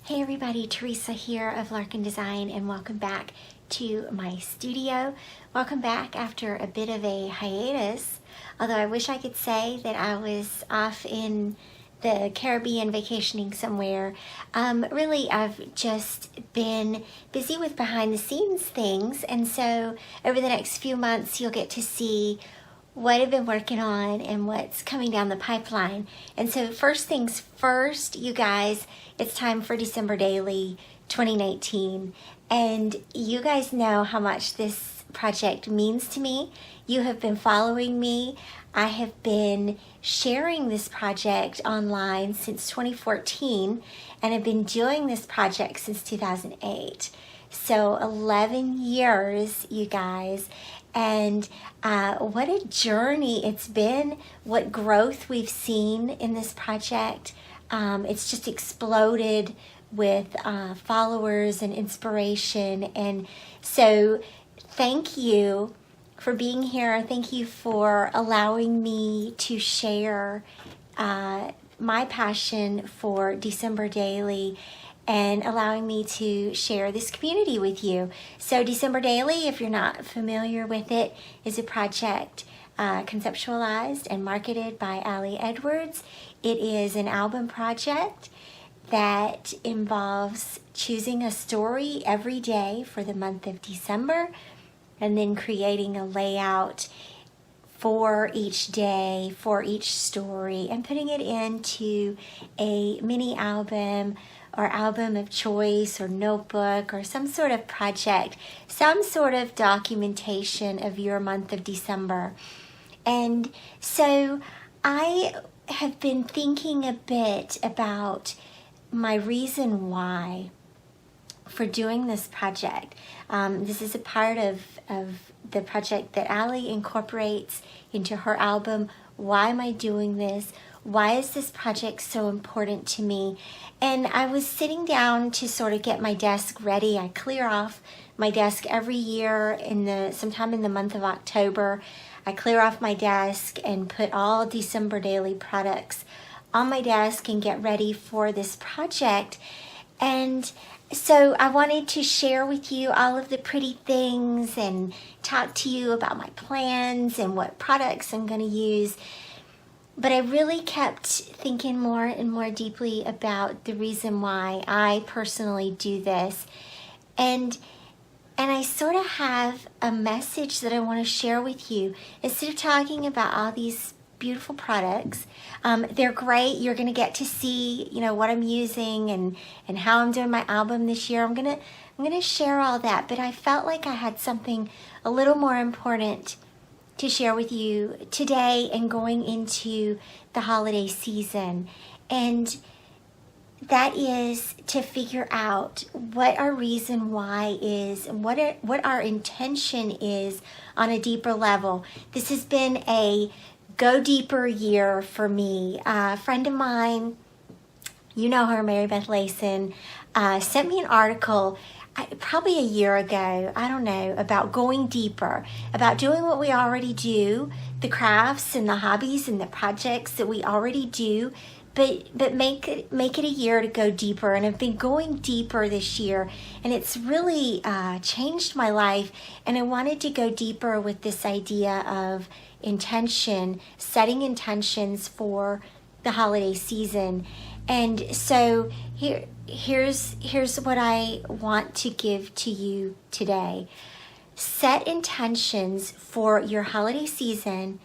Hey everybody, Theresa here of Larkin Design, and welcome back to my studio. Welcome back after a bit of a hiatus, although I wish I could say that I was off in the Caribbean vacationing somewhere. Really, I've just been busy with behind the scenes things, and so over the next few months you'll get to see what I've been working on and what's coming down the pipeline. And so first things first, you guys, it's time for December Daily 2019. And you guys know how much this project means to me. You have been following me. I have been sharing this project online since 2014 and have been doing this project since 2008. So 11 years, you guys. And what a journey it's been, what growth we've seen in this project. It's just exploded with followers and inspiration. And so thank you for being here. Thank you for allowing me to share my passion for December Daily and allowing me to share this community with you. So December Daily, if you're not familiar with it, is a project conceptualized and marketed by Ali Edwards. It is an album project that involves choosing a story every day for the month of December and then creating a layout for each day, for each story, and putting it into a mini album or album of choice or notebook or some sort of project, some sort of documentation of your month of December. And so I have been thinking a bit about my reason why for doing this project. This is a part of the project that Ali incorporates into her album. Why am I doing this? Why is this project so important to me? And I was sitting down to sort of get my desk ready. I clear off my desk every year sometime in the month of October. I clear off my desk and put all December Daily products on my desk and get ready for this project. And so I wanted to share with you all of the pretty things and talk to you about my plans and what products I'm going to use. But I really kept thinking more and more deeply about the reason why I personally do this. And I sort of have a message that I want to share with you. Instead of talking about all these beautiful products, they're great. You're going to get to see, what I'm using and how I'm doing my album this year. I'm going to share all that. But I felt like I had something a little more important to share with you today and going into the holiday season. And that is to figure out what our reason why is and what our intention is on a deeper level. This has been a go deeper year for me. A friend of mine, you know her, Mary Beth Layson, sent me an article probably a year ago, I don't know, about going deeper, about doing what we already do, the crafts and the hobbies and the projects that we already do, but make it a year to go deeper. And I've been going deeper this year, and it's really changed my life. And I wanted to go deeper with this idea of intention, setting intentions for the holiday season. And so here's what I want to give to you today. Set intentions for your holiday season,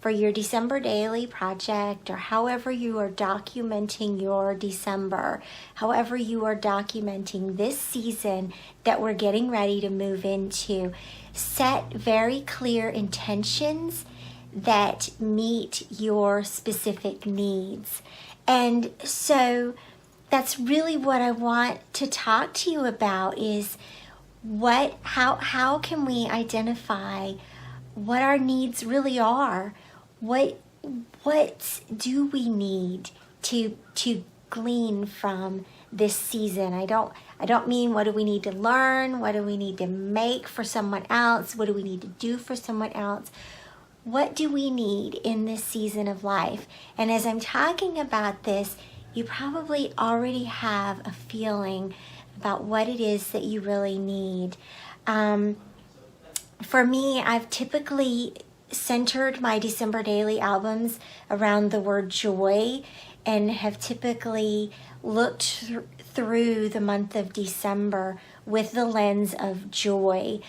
for your December Daily project, or however you are documenting your December, however you are documenting this season that we're getting ready to move into. Set very clear intentions that meet your specific needs. And so that's really what I want to talk to you about is how can we identify what our needs really are? What do we need to glean from this season? I don't mean what do we need to learn, what do we need to make for someone else, what do we need to do for someone else? What do we need in this season of life? And as I'm talking about this, you probably already have a feeling about what it is that you really need. For me, I've typically centered my December daily albums around the word joy, and have typically looked through the month of December with the lens of joy.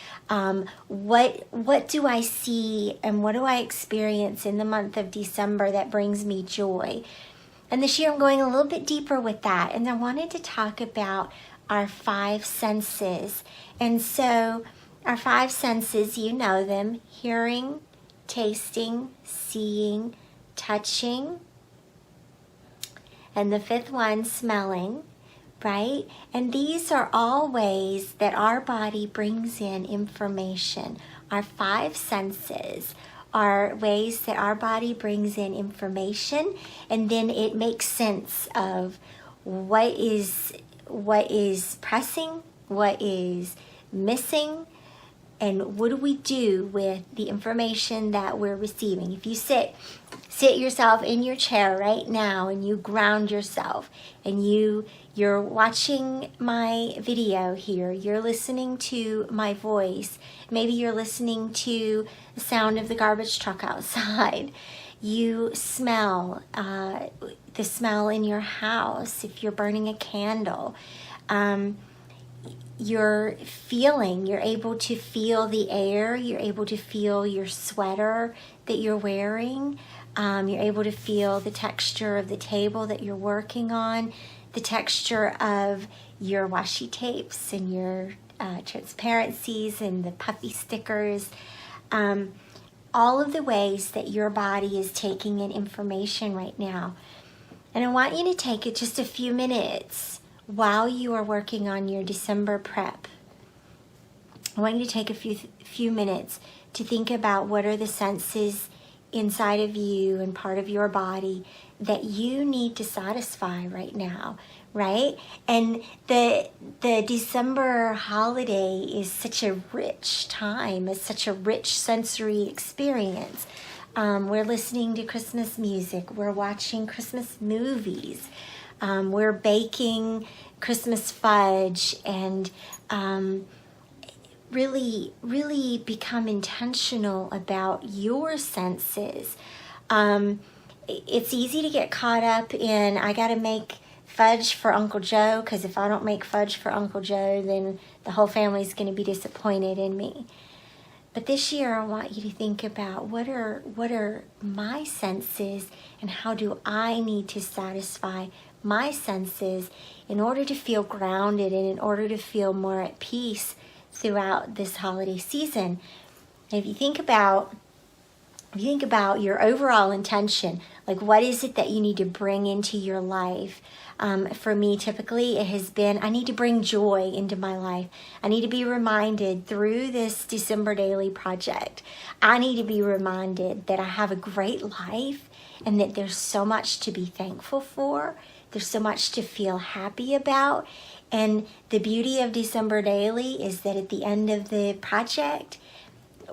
What do I see and what do I experience in the month of December that brings me joy? And this year I'm going a little bit deeper with that, and I wanted to talk about our 5 senses. And so our 5 senses, you know them: hearing, tasting, seeing, touching, and the 5th one, smelling, right? And these are all ways that our body brings in information. Our 5 senses are ways that our body brings in information, and then it makes sense of what is pressing, what is missing, and what do we do with the information that we're receiving. If you sit yourself in your chair right now and you ground yourself, and you're watching my video here, you're listening to my voice, maybe you're listening to the sound of the garbage truck outside, you smell the smell in your house if you're burning a candle, you're able to feel the air, you're able to feel your sweater that you're wearing, you're able to feel the texture of the table that you're working on, the texture of your washi tapes and your transparencies and the puffy stickers, all of the ways that your body is taking in information right now. And I want you to take it just a few minutes while you are working on your December prep. I want you to take a few minutes to think about what are the senses inside of you and part of your body that you need to satisfy right now, right? And the December holiday is such a rich time, it's such a rich sensory experience. We're listening to Christmas music, we're watching Christmas movies, we're baking Christmas fudge, and really become intentional about your senses. It's easy to get caught up in, I gotta make fudge for Uncle Joe, because if I don't make fudge for Uncle Joe, then the whole family's gonna be disappointed in me. But this year I want you to think about what are my senses, and how do I need to satisfy my senses in order to feel grounded and in order to feel more at peace throughout this holiday season. And if you think about your overall intention, like what is it that you need to bring into your life? For me, typically it has been, I need to bring joy into my life. I need to be reminded through this December daily project, I need to be reminded that I have a great life and that there's so much to be thankful for. There's so much to feel happy about. And the beauty of December daily is that at the end of the project,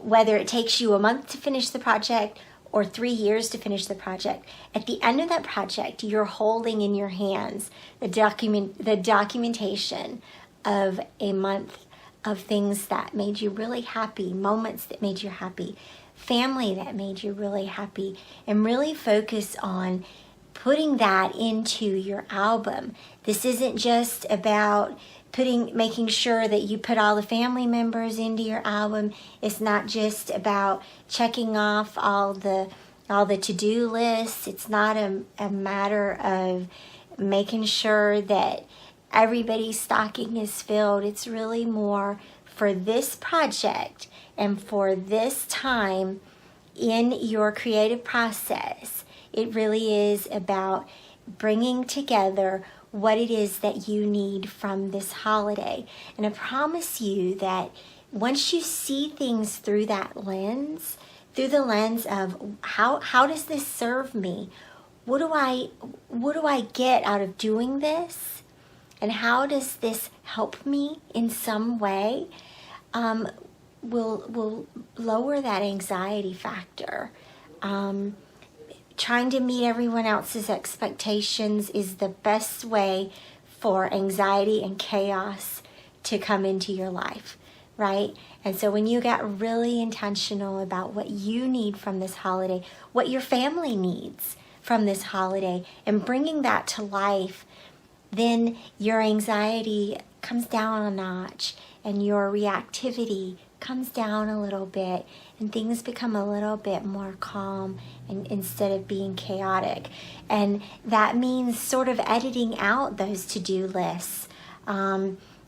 whether it takes you a month to finish the project or 3 years to finish the project, at the end of that project, you're holding in your hands the documentation of a month of things that made you really happy, moments that made you happy, family that made you really happy, and really focus on putting that into your album. This isn't just about making sure that you put all the family members into your album. It's not just about checking off all the to-do lists. It's not a matter of making sure that everybody's stocking is filled. It's really more for this project and for this time in your creative process. It really is about bringing together what it is that you need from this holiday. And I promise you that once you see things through that lens, through the lens of how does this serve me? What do I get out of doing this? And how does this help me in some way? Will lower that anxiety factor. trying to meet everyone else's expectations is the best way for anxiety and chaos to come into your life, right? And so when you get really intentional about what you need from this holiday, what your family needs from this holiday, and bringing that to life, then your anxiety comes down a notch and your reactivity comes down a little bit, and things become a little bit more calm and instead of being chaotic. And that means sort of editing out those to-do lists.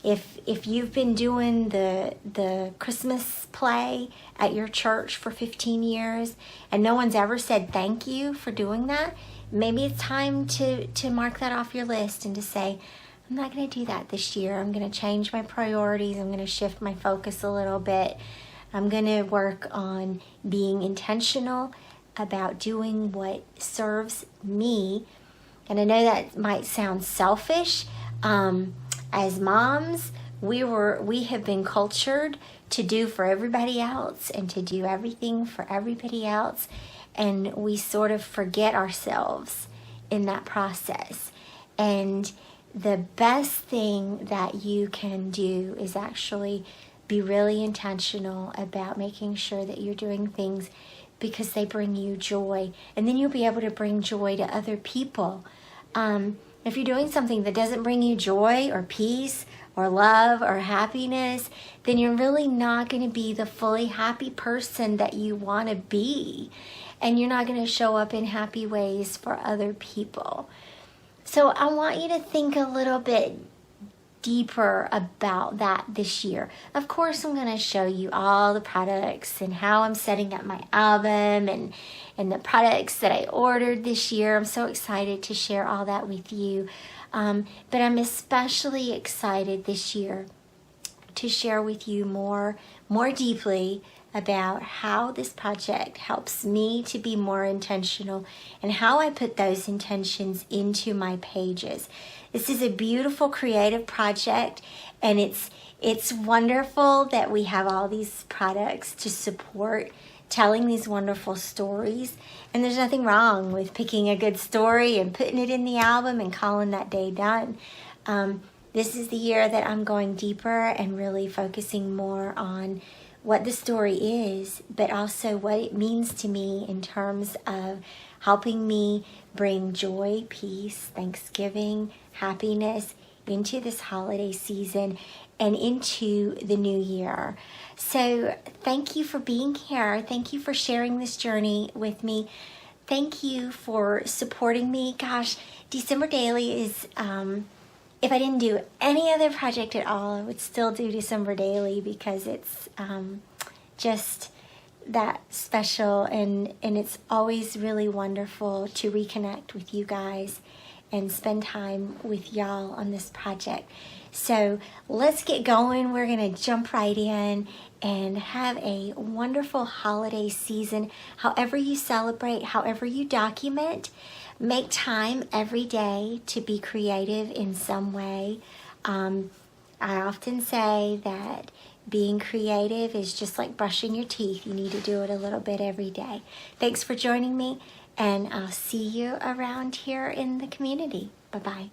If you've been doing the Christmas play at your church for 15 years and no one's ever said thank you for doing that, maybe it's time to mark that off your list and to say, I'm not going to do that this year. I'm going to change my priorities. I'm going to shift my focus a little bit. I'm going to work on being intentional about doing what serves me. And I know that might sound selfish. As moms, we have been cultured to do for everybody else and to do everything for everybody else. And we sort of forget ourselves in that process. And the best thing that you can do is actually be really intentional about making sure that you're doing things because they bring you joy. And then you'll be able to bring joy to other people. If you're doing something that doesn't bring you joy or peace or love or happiness, then you're really not going to be the fully happy person that you want to be. And you're not going to show up in happy ways for other people. So I want you to think a little bit deeper about that this year. Of course, I'm going to show you all the products and how I'm setting up my album and the products that I ordered this year. I'm so excited to share all that with you. But I'm especially excited this year to share with you more deeply about how this project helps me to be more intentional and how I put those intentions into my pages. This is a beautiful creative project, and it's wonderful that we have all these products to support telling these wonderful stories. And there's nothing wrong with picking a good story and putting it in the album and calling that day done. This is the year that I'm going deeper and really focusing more on what the story is, but also what it means to me in terms of helping me bring joy, peace, thanksgiving, happiness into this holiday season and into the new year. So thank you for being here. Thank you for sharing this journey with me. Thank you for supporting me. Gosh, December Daily is, if I didn't do any other project at all, I would still do December Daily because it's just that special, and it's always really wonderful to reconnect with you guys and spend time with y'all on this project. So let's get going. We're going to jump right in and have a wonderful holiday season. However you celebrate, however you document, make time every day to be creative in some way. I often say that being creative is just like brushing your teeth. You need to do it a little bit every day. Thanks for joining me, and I'll see you around here in the community. Bye-bye.